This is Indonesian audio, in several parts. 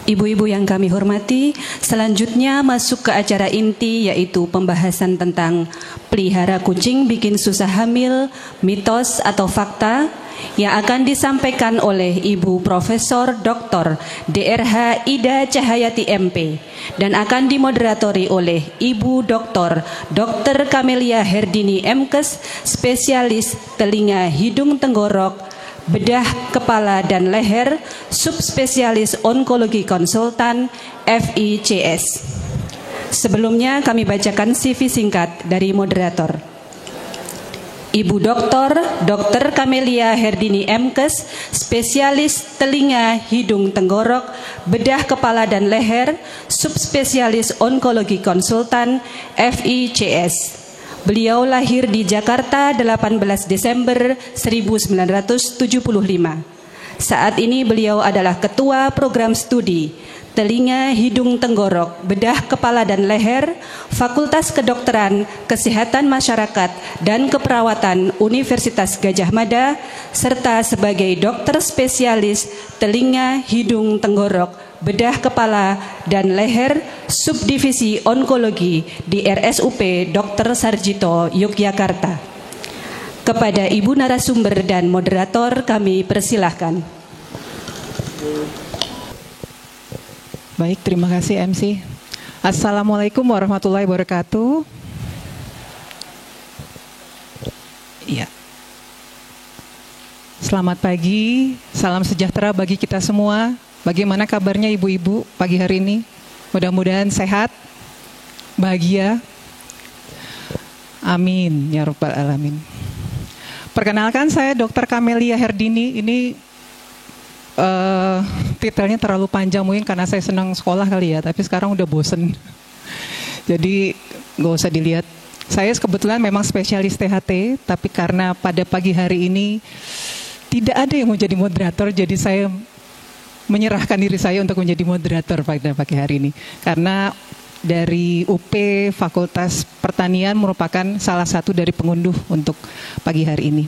Ibu-ibu yang kami hormati, selanjutnya masuk ke acara inti, yaitu pembahasan tentang pelihara kucing bikin susah hamil, mitos atau fakta, yang akan disampaikan oleh Ibu Profesor Dr. Dr. Ida Cahayati MP dan akan dimoderatori oleh Ibu Dr. Dr. Kamelia Herdini MKes, spesialis telinga, hidung, tenggorok, bedah kepala dan leher, subspesialis onkologi konsultan FICS. Sebelumnya kami bacakan CV singkat dari moderator. Ibu Dr. Kamelia Herdini MKes, spesialis telinga, hidung, tenggorok, bedah kepala dan leher, subspesialis onkologi konsultan FICS. Beliau lahir di Jakarta 18 Desember 1975. Saat ini beliau adalah Ketua Program Studi Telinga, Hidung, Tenggorok, Bedah Kepala dan Leher, Fakultas Kedokteran, Kesehatan Masyarakat dan Keperawatan Universitas Gadjah Mada, serta sebagai dokter spesialis telinga, hidung, tenggorok, bedah kepala dan leher, subdivisi onkologi di RSUP Dr. Sarjito, Yogyakarta. Kepada Ibu narasumber dan moderator kami persilahkan. Baik, terima kasih MC. Assalamualaikum warahmatullahi wabarakatuh. Ya. Selamat pagi, salam sejahtera bagi kita semua. Bagaimana kabarnya ibu-ibu pagi hari ini? Mudah-mudahan sehat, bahagia. Amin, ya Rabbal Alamin. Perkenalkan, saya Dr. Kamelia Herdini. Ini titelnya terlalu panjang mungkin karena saya senang sekolah kali ya, tapi sekarang udah bosen. Jadi gak usah dilihat. Saya kebetulan memang spesialis THT, tapi karena pada pagi hari ini tidak ada yang mau jadi moderator, jadi saya menyerahkan diri saya untuk menjadi moderator pada pagi hari ini. Karena dari UP Fakultas Pertanian merupakan salah satu dari pengunduh untuk pagi hari ini.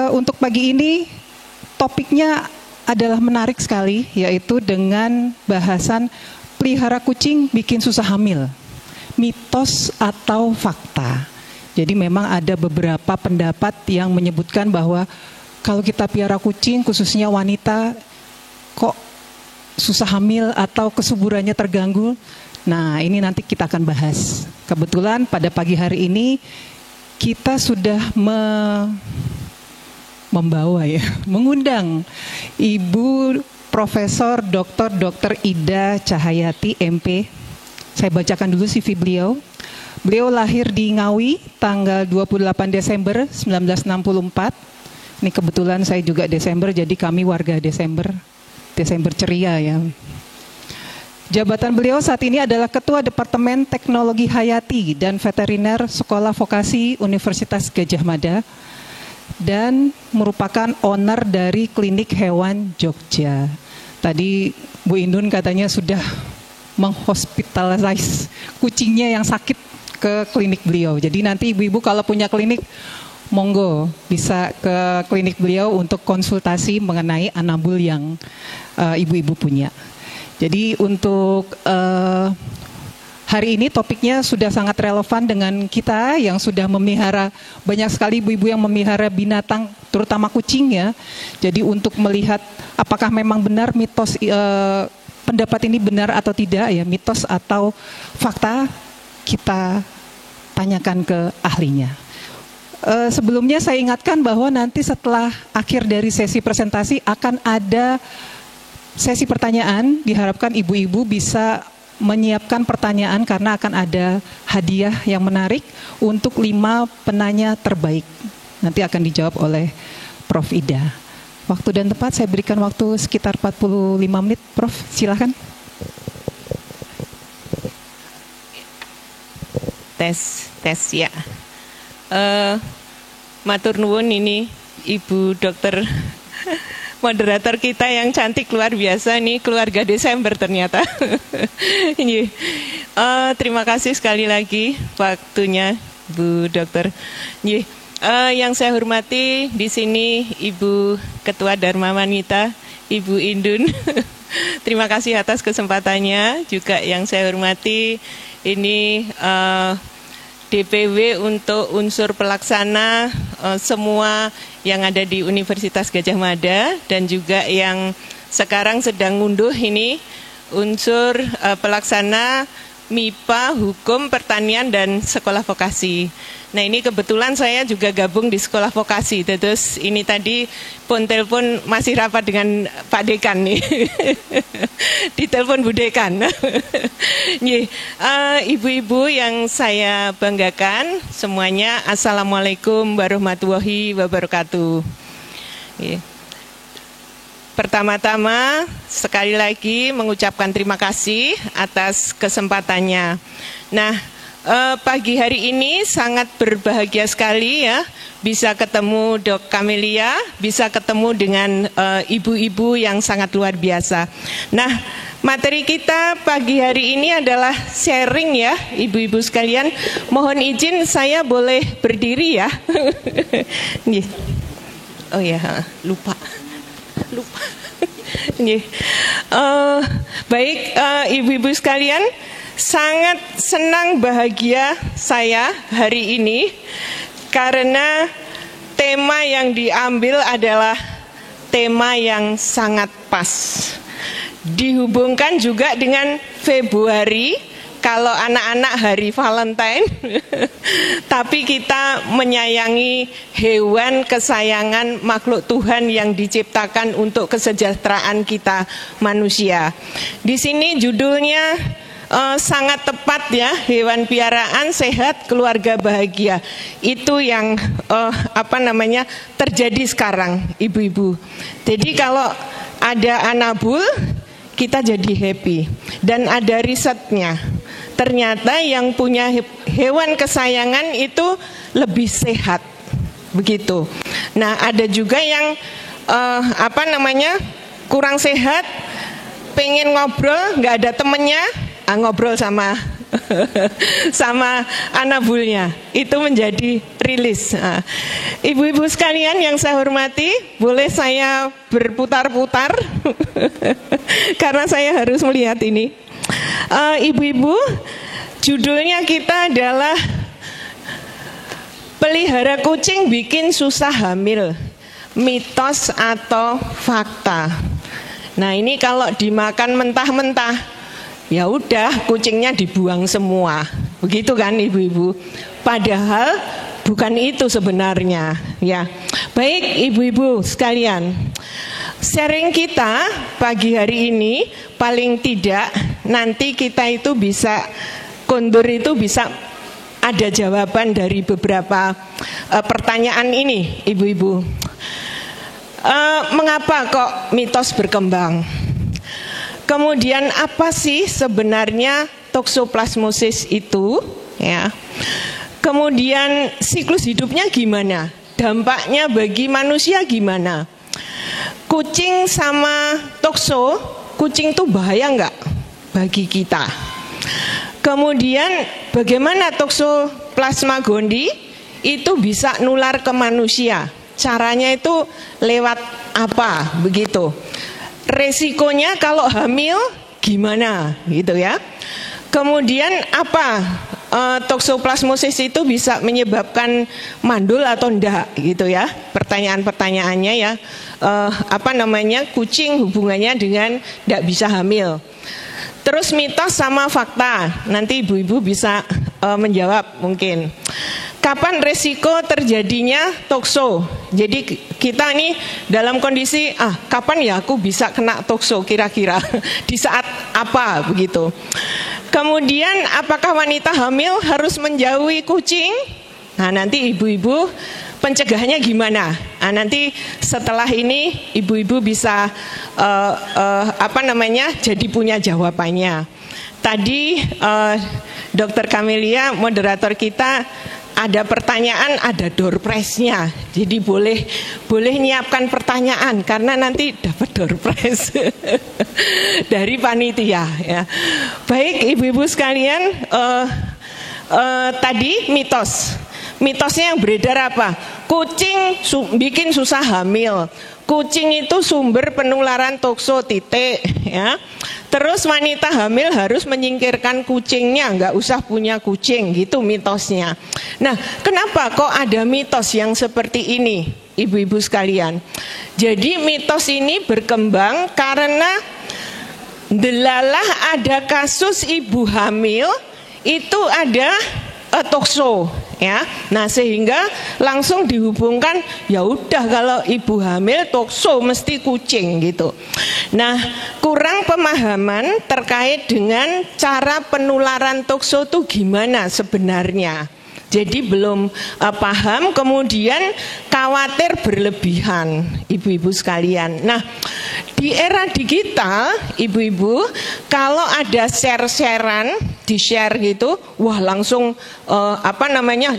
Untuk pagi ini topiknya adalah menarik sekali, yaitu dengan bahasan pelihara kucing bikin susah hamil, mitos atau fakta. Jadi memang ada beberapa pendapat yang menyebutkan bahwa kalau kita pelihara kucing, khususnya wanita, kok susah hamil atau kesuburannya terganggu. Nah, ini nanti kita akan bahas. Kebetulan pada pagi hari ini kita sudah mengundang Ibu Profesor Dr. Ida Cahayati MP. Saya bacakan dulu CV beliau. Beliau lahir di Ngawi tanggal 28 Desember 1964. Ini kebetulan saya juga Desember, jadi kami warga Desember ceria ya. Jabatan beliau saat ini adalah Ketua Departemen Teknologi Hayati dan Veteriner Sekolah Vokasi Universitas Gadjah Mada dan merupakan owner dari Klinik Hewan Jogja. Tadi Bu Indun katanya sudah menghospitalize kucingnya yang sakit ke klinik beliau. Jadi nanti ibu-ibu kalau punya klinik, monggo bisa ke klinik beliau untuk konsultasi mengenai anabul yang ibu-ibu punya. Jadi untuk hari ini topiknya sudah sangat relevan dengan kita yang sudah memelihara, banyak sekali ibu-ibu yang memelihara binatang, terutama kucing ya. Jadi untuk melihat apakah memang benar mitos, pendapat ini benar atau tidak ya, mitos atau fakta, kita tanyakan ke ahlinya. Sebelumnya saya ingatkan bahwa nanti setelah akhir dari sesi presentasi akan ada sesi pertanyaan. Diharapkan ibu-ibu bisa menyiapkan pertanyaan karena akan ada hadiah yang menarik untuk 5 penanya terbaik. Nanti akan dijawab oleh Prof. Ida. Waktu dan tempat saya berikan waktu sekitar 45 menit. Prof, silakan. Tes ya. Matur nuwun, ini Ibu Dokter moderator kita yang cantik luar biasa nih, keluarga Desember ternyata. Terima kasih sekali lagi waktunya Bu Dokter. Yang saya hormati di sini Ibu Ketua Dharma Wanita Ibu Indun. Terima kasih atas kesempatannya. Juga yang saya hormati ini DPW untuk unsur pelaksana semua yang ada di Universitas Gadjah Mada, dan juga yang sekarang sedang ngunduh ini unsur pelaksana MIPA, Hukum, Pertanian, dan Sekolah Vokasi. Nah, ini kebetulan saya juga gabung di Sekolah Vokasi. Terus ini tadi pun telepon masih rapat dengan Pak Dekan nih. Ditelepon Bu Dekan. Ibu-ibu yang saya banggakan semuanya, Assalamualaikum warahmatullahi wabarakatuh. Pertama-tama sekali lagi mengucapkan terima kasih atas kesempatannya. Nah, pagi hari ini sangat berbahagia sekali ya, bisa ketemu Dok Kamelia, bisa ketemu dengan ibu-ibu yang sangat luar biasa. Nah, materi kita pagi hari ini adalah sharing ya, ibu-ibu sekalian. Mohon izin saya boleh berdiri ya. Oh ya, lupa. Baik, ibu-ibu sekalian, sangat senang bahagia saya hari ini karena tema yang diambil adalah tema yang sangat pas. Dihubungkan juga dengan Februari, kalau anak-anak hari Valentine, tapi kita menyayangi hewan kesayangan makhluk Tuhan yang diciptakan untuk kesejahteraan kita manusia. Di sini judulnya sangat tepat ya, hewan piaraan sehat, keluarga bahagia. Itu yang terjadi sekarang, ibu-ibu. Jadi kalau ada anabul, kita jadi happy. Dan ada risetnya. Ternyata yang punya hewan kesayangan itu lebih sehat, begitu. Nah, ada juga yang kurang sehat, pengen ngobrol, nggak ada temennya, ngobrol sama sama anabulnya. Itu menjadi rilis. Ibu-ibu sekalian yang saya hormati, boleh saya berputar-putar karena saya harus melihat ini. Ibu-ibu, judulnya kita adalah pelihara kucing bikin susah hamil, mitos atau fakta. Nah, ini kalau dimakan mentah-mentah, ya udah kucingnya dibuang semua, begitu kan ibu-ibu? Padahal bukan itu sebenarnya, ya. Baik ibu-ibu sekalian, sharing kita pagi hari ini paling tidak nanti kita itu bisa kondur itu bisa ada jawaban dari beberapa pertanyaan ini, ibu-ibu. Mengapa kok mitos berkembang? Kemudian apa sih sebenarnya toksoplasmosis itu? Ya. Kemudian siklus hidupnya gimana? Dampaknya bagi manusia gimana? Kucing sama tokso, kucing itu bahaya nggak bagi kita? Kemudian bagaimana toksoplasma gondii itu bisa nular ke manusia? Caranya itu lewat apa? Begitu. Resikonya kalau hamil gimana? Gitu ya. Kemudian apa? Toksoplasmosis itu bisa menyebabkan mandul atau enggak gitu ya. Pertanyaan-pertanyaannya ya. Kucing hubungannya dengan enggak bisa hamil. Terus mitos sama fakta. Nanti ibu-ibu bisa menjawab mungkin. Kapan resiko terjadinya tokso? Jadi kita nih dalam kondisi kapan ya aku bisa kena tokso kira-kira di saat apa begitu. Kemudian apakah wanita hamil harus menjauhi kucing? Nah, nanti ibu-ibu pencegahannya gimana? Nah, nanti setelah ini ibu-ibu bisa jadi punya jawabannya. Tadi Dr. Kamelia moderator kita ada pertanyaan, ada door prize-nya. Jadi boleh nyiapkan pertanyaan karena nanti dapat door prize dari panitia ya. Baik ibu-ibu sekalian, tadi mitosnya yang beredar apa? Kucing bikin susah hamil, kucing itu sumber penularan tokso titik ya. Terus wanita hamil harus menyingkirkan kucingnya, nggak usah punya kucing, gitu mitosnya. Nah, kenapa kok ada mitos yang seperti ini, ibu-ibu sekalian? Jadi mitos ini berkembang karena delalah ada kasus ibu hamil itu ada tokso ya. Nah, sehingga langsung dihubungkan, ya udah kalau ibu hamil tokso mesti kucing gitu. Nah, kurang pemahaman terkait dengan cara penularan tokso itu gimana sebenarnya. Jadi belum paham, kemudian khawatir berlebihan, ibu-ibu sekalian. Nah, di era digital, ibu-ibu, kalau ada share-sharean, di-share gitu, wah langsung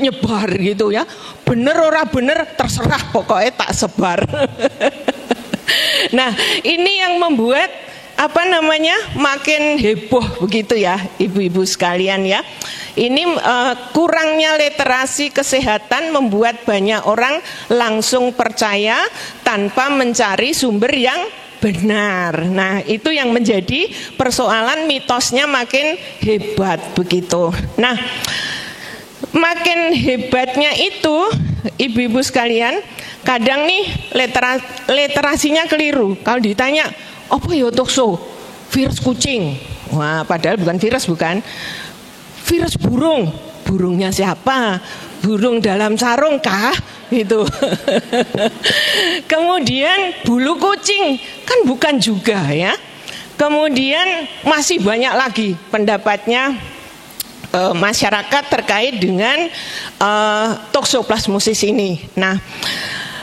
nyebar gitu ya. Bener ora bener, terserah pokoknya tak sebar. Nah, ini yang membuat makin heboh begitu ya, ibu-ibu sekalian ya. Ini kurangnya literasi kesehatan membuat banyak orang langsung percaya tanpa mencari sumber yang benar. Nah, itu yang menjadi persoalan, mitosnya makin hebat begitu. Nah, makin hebatnya itu, ibu-ibu sekalian, kadang nih literasinya keliru. Kalau ditanya, apa ya tokso? Virus kucing. Wah, padahal bukan virus, bukan. Virus burung. Burungnya siapa? Burung dalam sarung kah? Itu. Kemudian bulu kucing, kan bukan juga ya. Kemudian masih banyak lagi pendapatnya masyarakat terkait dengan toksoplasmosis ini. Nah,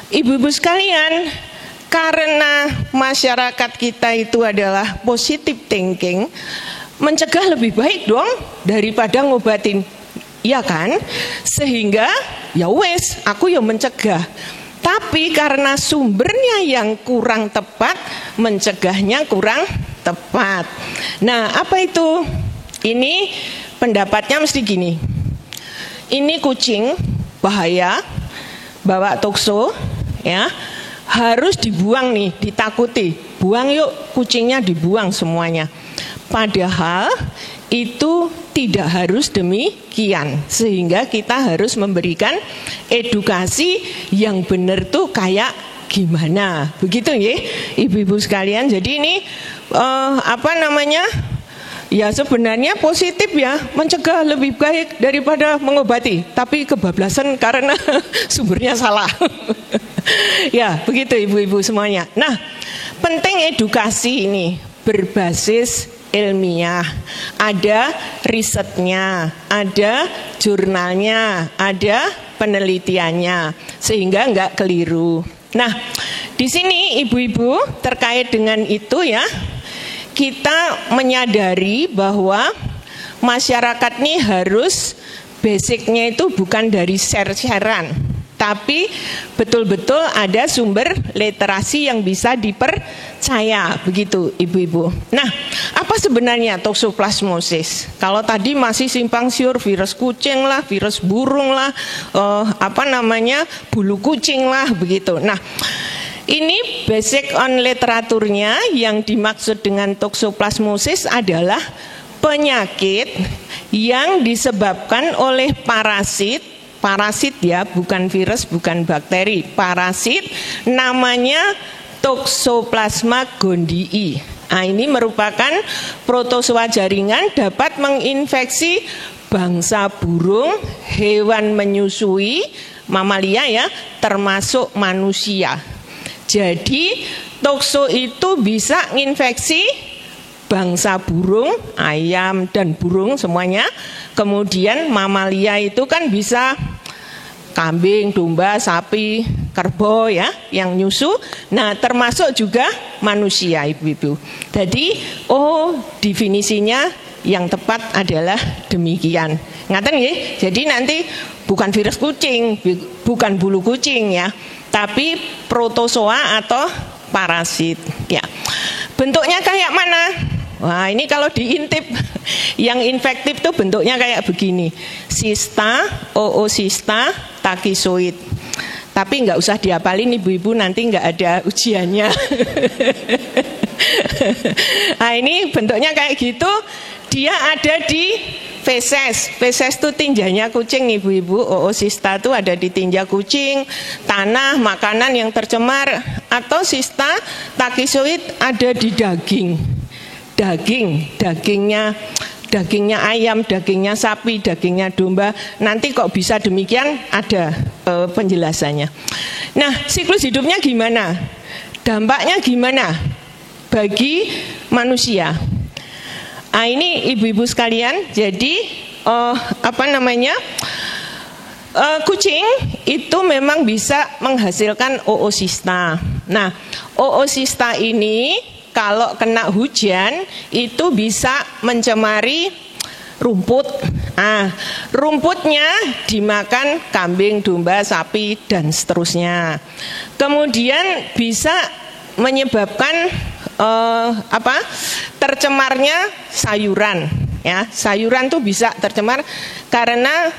ibu-ibu sekalian, karena masyarakat kita itu adalah positive thinking, mencegah lebih baik dong daripada ngobatin, ya kan? Sehingga ya wes, aku ya mencegah. Tapi karena sumbernya yang kurang tepat, mencegahnya kurang tepat. Nah, apa itu? Ini pendapatnya mesti gini. Ini kucing bahaya, bawa tokso, ya. Harus dibuang nih, ditakuti. Buang yuk, kucingnya dibuang semuanya. Padahal itu tidak harus demikian. Sehingga kita harus memberikan edukasi yang benar tuh kayak gimana. Begitu ya, ibu-ibu sekalian. Jadi ini ya sebenarnya positif ya, mencegah lebih baik daripada mengobati. Tapi kebablasan karena sumbernya salah. Ya, begitu ibu-ibu semuanya. Nah, penting edukasi ini berbasis ilmiah. Ada risetnya, ada jurnalnya, ada penelitiannya, sehingga enggak keliru. Nah, di sini ibu-ibu terkait dengan itu ya, kita menyadari bahwa masyarakat ini harus basicnya itu bukan dari share-sharean, tapi betul-betul ada sumber literasi yang bisa dipercaya, begitu ibu-ibu. Nah, apa sebenarnya toksoplasmosis? Kalau tadi masih simpang siur, virus kucing lah, virus burung lah, bulu kucing lah, begitu. Nah, ini basic on literaturnya. Yang dimaksud dengan toksoplasmosis adalah penyakit yang disebabkan oleh parasit ya, bukan virus, bukan bakteri, parasit, namanya Toxoplasma gondii. Nah, ini merupakan protozoa jaringan, dapat menginfeksi bangsa burung, hewan menyusui, mamalia ya, termasuk manusia. Jadi tokso itu bisa menginfeksi bangsa burung, ayam dan burung semuanya. Kemudian mamalia itu kan bisa kambing, domba, sapi, kerbau ya, yang nyusu. Nah, termasuk juga manusia, ibu-ibu. Jadi, definisinya yang tepat adalah demikian. Ngaten nggih? Jadi nanti bukan virus kucing, bukan bulu kucing ya, tapi protozoa atau parasit ya. Bentuknya kayak mana? Wah, ini kalau diintip yang infektif tuh bentuknya kayak begini. Sista, oocista, takisoid. Tapi nggak usah dihafalin ibu-ibu, nanti nggak ada ujiannya. Nah ini bentuknya kayak gitu. Dia ada di feses. Feses itu tinjanya kucing ibu-ibu. Oocysta itu ada di tinja kucing, tanah, makanan yang tercemar. Atau cysta tachyzoid ada di daging. Dagingnya ayam, dagingnya sapi, dagingnya domba. Nanti kok bisa demikian, ada penjelasannya. Nah, siklus hidupnya gimana? Dampaknya gimana bagi manusia? Nah, ini ibu-ibu sekalian, jadi kucing itu memang bisa menghasilkan oocysta. Nah, oocysta ini kalau kena hujan itu bisa mencemari rumput. Nah, rumputnya dimakan kambing, domba, sapi dan seterusnya. Kemudian bisa menyebabkan tercemarnya sayuran. Ya, sayuran tuh bisa tercemar karena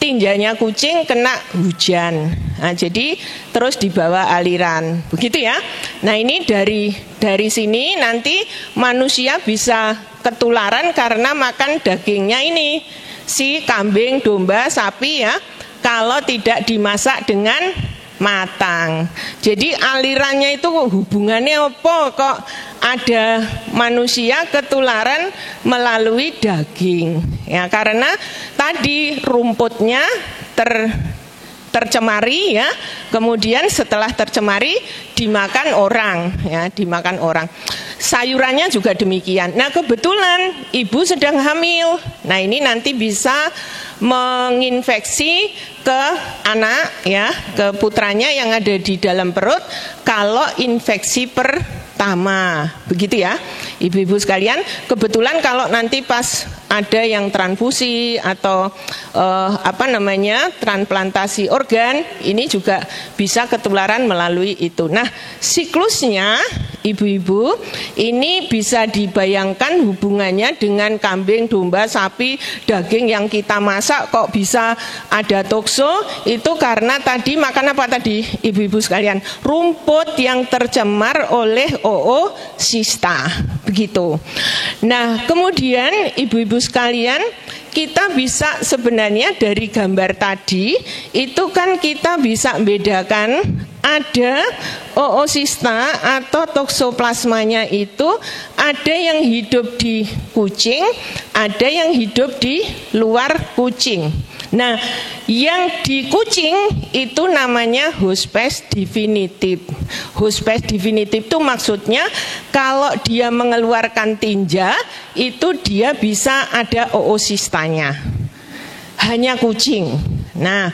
tinjanya kucing kena hujan. Nah, jadi terus dibawa aliran. Begitu ya. Nah, ini dari sini nanti manusia bisa ketularan karena makan dagingnya ini. Si kambing, domba, sapi ya. Kalau tidak dimasak dengan matang. Jadi alirannya itu hubungannya apa kok ada manusia ketularan melalui daging? Ya, karena tadi rumputnya tercemari ya. Kemudian setelah tercemari dimakan orang ya, dimakan orang. Sayurannya juga demikian. Nah, kebetulan ibu sedang hamil. Nah, ini nanti bisa menginfeksi ke anak ya, ke putranya yang ada di dalam perut kalau infeksi pertama. Begitu ya, ibu-ibu sekalian. Kebetulan kalau nanti pas ada yang transfusi atau transplantasi organ, ini juga bisa ketularan melalui itu. Nah, siklusnya ibu-ibu ini bisa dibayangkan hubungannya dengan kambing, domba, sapi, daging yang kita masak kok bisa ada tokso. Itu karena tadi makan apa tadi ibu-ibu sekalian? Rumput yang tercemar oleh oocysta. Begitu. Nah, kemudian ibu-ibu sekalian, kita bisa sebenarnya dari gambar tadi itu kan kita bisa bedakan ada oocysta atau toksoplasmanya itu ada yang hidup di kucing, ada yang hidup di luar kucing. Nah, yang di kucing itu namanya hospes definitif. Hospes definitif itu maksudnya kalau dia mengeluarkan tinja itu dia bisa ada oocystanya. Hanya kucing. Nah,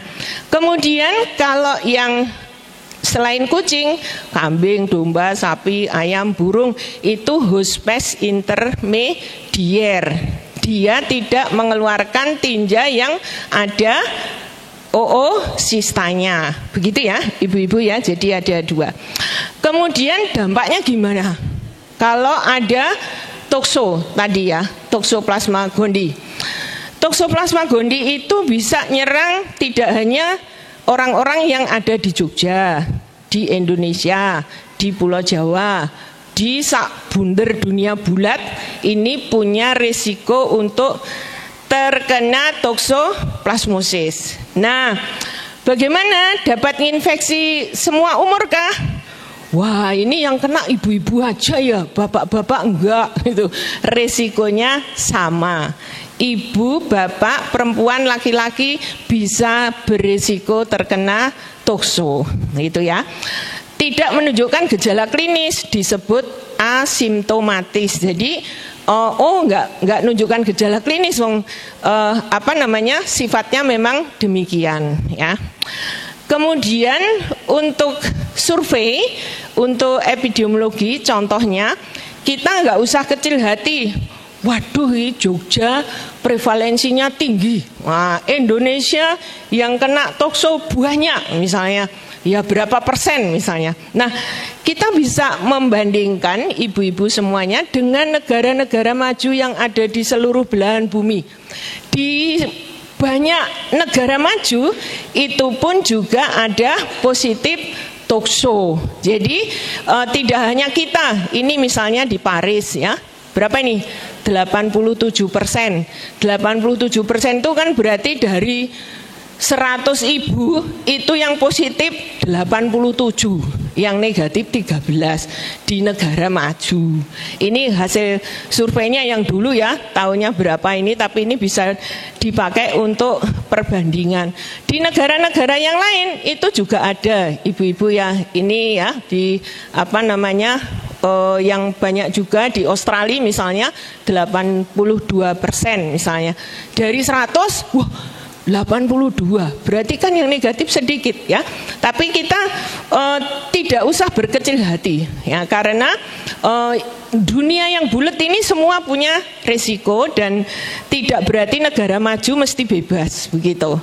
kemudian kalau yang selain kucing, kambing, domba, sapi, ayam, burung itu hospes intermedier. Dia tidak mengeluarkan tinja yang ada oocystanya. Begitu ya ibu-ibu ya, jadi ada dua. Kemudian dampaknya gimana? Kalau ada tokso tadi ya, toksoplasma gondii. Toksoplasma gondii itu bisa nyerang tidak hanya orang-orang yang ada di Jogja, di Indonesia, di Pulau Jawa, di sak bunder dunia bulat ini punya risiko untuk terkena toksoplasmosis. Nah, bagaimana dapat menginfeksi semua umur kah? Wah, ini yang kena ibu-ibu aja ya, bapak-bapak enggak itu. Risikonya sama. Ibu, bapak, perempuan, laki-laki bisa berisiko terkena tokso. Gitu ya. Tidak menunjukkan gejala klinis, disebut asimptomatis. Jadi enggak menunjukkan gejala klinis, sifatnya memang demikian ya. Kemudian untuk survei, untuk epidemiologi contohnya, kita nggak usah kecil hati. Waduh, Jogja prevalensinya tinggi. Nah, Indonesia yang kena tokso banyak misalnya. Ya berapa persen misalnya. Nah, kita bisa membandingkan ibu-ibu semuanya dengan negara-negara maju yang ada di seluruh belahan bumi. Di banyak negara maju itu pun juga ada positif tokso. Jadi tidak hanya kita, ini misalnya di Paris ya, berapa ini? 87%. 87% itu kan berarti dari 100 ibu itu yang positif 87, yang negatif 13 di negara maju. Ini hasil surveinya yang dulu ya, tahunnya berapa ini, tapi ini bisa dipakai untuk perbandingan. Di negara-negara yang lain itu juga ada ibu-ibu ya, ini ya di apa namanya yang banyak juga di Australia misalnya 82% misalnya. Dari 100, wah 82, berarti kan yang negatif sedikit ya. Tapi kita tidak usah berkecil hati ya, karena dunia yang bulat ini semua punya resiko dan tidak berarti negara maju mesti bebas begitu.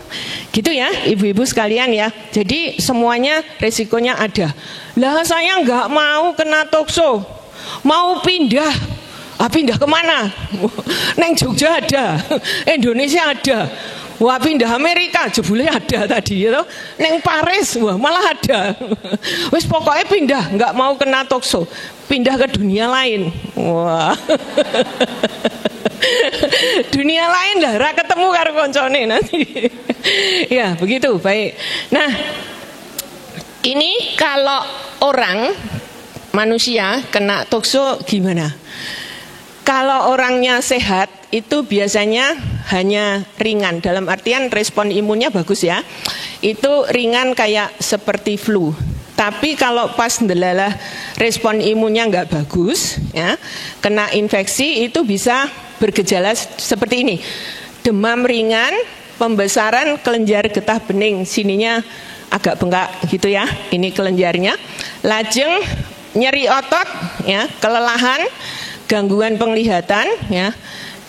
Gitu ya ibu-ibu sekalian ya. Jadi semuanya resikonya ada. Lah saya nggak mau kena tokso, mau pindah. Pindah kemana? Neng Jogja ada, Indonesia ada. Wah pindah Amerika jebule ada tadi ya, neng Paris wah malah ada. Wis pokoknya pindah, nggak mau kena tokso, pindah ke dunia lain. Wah. Dunia lain lah, ra ketemu karo koncone nanti. Ya begitu, baik. Nah ini kalau orang manusia kena tokso gimana? Kalau orangnya sehat itu biasanya hanya ringan, dalam artian respon imunnya bagus ya. Itu ringan kayak seperti flu. Tapi kalau pas ndelalah respon imunnya nggak bagus ya, kena infeksi itu bisa bergejala seperti ini. Demam ringan, pembesaran kelenjar getah bening, sininya agak bengkak gitu ya. Ini kelenjarnya. Lajeng nyeri otot ya, kelelahan, gangguan penglihatan ya.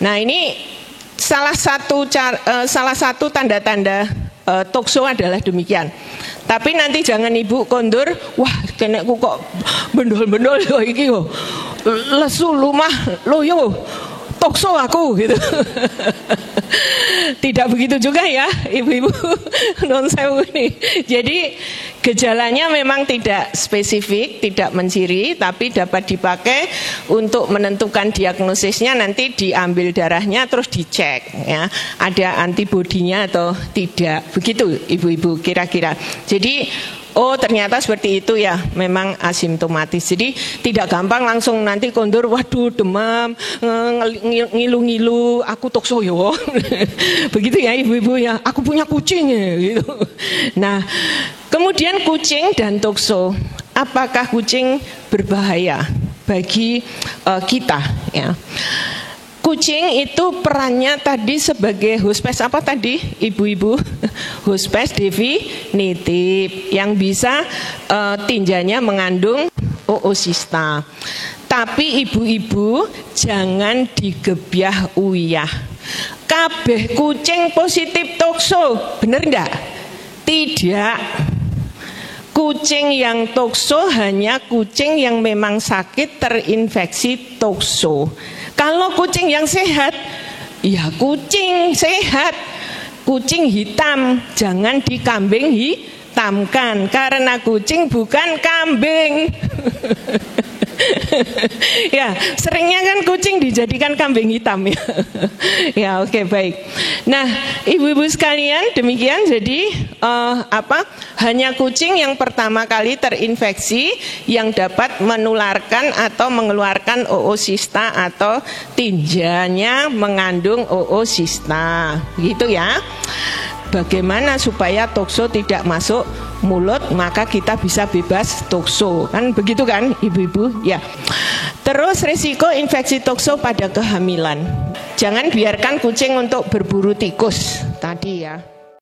Nah ini salah satu tanda-tanda tokso adalah demikian. Tapi nanti jangan ibu kondur, wah kenekku kok bendol-bendol yo iki yo. Lesu lumah lo yo. Tokso aku gitu. Tidak begitu juga ya ibu-ibu non sewu ini. Jadi gejalanya memang tidak spesifik, tidak menciri, tapi dapat dipakai untuk menentukan diagnosisnya. Nanti diambil darahnya terus dicek ya, ada antibodinya atau tidak. Begitu ibu-ibu kira-kira. Jadi oh ternyata seperti itu ya, memang asimptomatis. Jadi tidak gampang langsung nanti kondur, waduh demam, ngilu-ngilu, aku tokso yo. Begitu ya ibu-ibu ya, aku punya kucing ya gitu. Nah kemudian kucing dan tokso, apakah kucing berbahaya bagi kita ya? Kucing itu perannya tadi sebagai hospes apa tadi ibu-ibu? Hospes definitif yang bisa tinjanya mengandung oocysta. Tapi ibu-ibu jangan digebyah uyah. Kabeh kucing positif tokso, bener enggak? Tidak. Kucing yang tokso hanya kucing yang memang sakit terinfeksi tokso. Kalau kucing yang sehat, ya kucing sehat. Kucing hitam jangan dikambing hitamkan, karena kucing bukan kambing. Ya, seringnya kan kucing dijadikan kambing hitam ya. Ya, oke, baik. Nah, ibu-ibu sekalian, demikian jadi hanya kucing yang pertama kali terinfeksi yang dapat menularkan atau mengeluarkan oocysta atau tinjanya mengandung oocysta. Gitu ya. Bagaimana supaya tokso tidak masuk mulut, maka kita bisa bebas tokso. Kan begitu kan ibu-ibu? Ya. Terus risiko infeksi tokso pada kehamilan. Jangan biarkan kucing untuk berburu tikus tadi ya.